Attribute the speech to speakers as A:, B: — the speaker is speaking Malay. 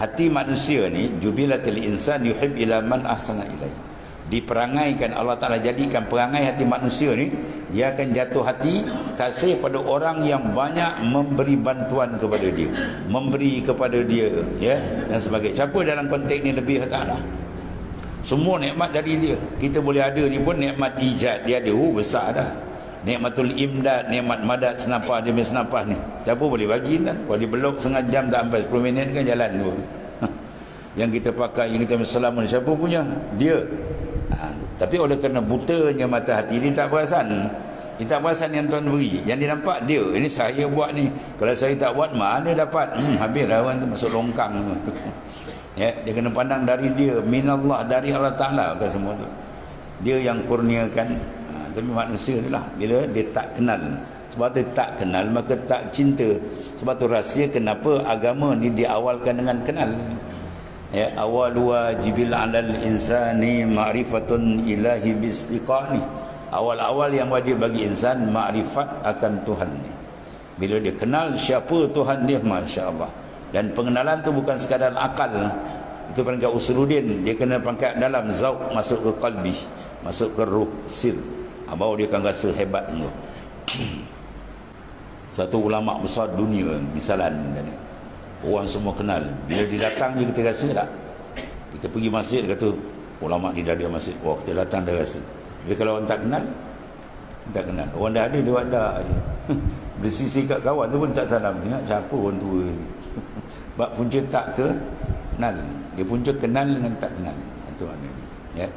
A: Hati manusia ni, jubilatil insan yuhib ila man ahsana ilaih. Diperangaikan, Allah Ta'ala jadikan perangai hati manusia ni, dia akan jatuh hati kasih pada orang yang banyak memberi bantuan kepada dia, memberi kepada dia, ya, dan sebagainya. Siapa dalam konteks ni lebih ta'ala? Semua nikmat dari dia. Kita boleh ada ni pun nikmat ijad dia ada, besar dah. Nikmatul imdad, nikmat madat senapah dia punya senapah ni, siapa boleh bagi kan? Kalau dibelok setengah jam tak sampai 10 minit kan jalan tu. Yang kita pakai, yang kita selamat, siapa punya? Dia. Tapi oleh kerana butanya mata hati ni tak perasan. Dia tak perasan yang Tuhan beri. Yang dia nampak dia, ini saya buat ni. Kalau saya tak buat, mana dapat? Habislah orang tu masuk longkang tu. Ya, dia kena pandang dari dia, minallah, dari Allah Ta'ala kan semua tu. Dia yang kurniakan. Tapi manusia tu lah, bila dia tak kenal, sebab tu tak kenal maka tak cinta. Sebab tu rahsia kenapa agama ni diawalkan dengan kenal. Ya, awal wajibil 'alal insani ma'rifatun ilahi bistiqani. Awal-awal yang wajib bagi insan makrifat akan Tuhan ni. Bila dia kenal siapa Tuhan dia, masya-Allah. Dan pengenalan tu bukan sekadar akal. Itu peringkat usuluddin, dia kena pangkat dalam zauq, masuk ke qalbi, masuk ke ruh, sir. Baru dia akan rasa hebat semua. Satu ulama besar dunia misalan tadi, orang semua kenal, bila dia datang je kita rasa tak? Kita pergi masjid, kata ulama ni dah ada masjid, wah kita datang dah rasa. Tapi kalau orang tak kenal, tak kenal, orang dah ada dia wadah je. Bersisi kat kawan tu pun tak salam, ingat siapa orang tua ni. Sebab punca tak kenal, dia punca kenal dengan tak kenal. Itu maknanya, ya.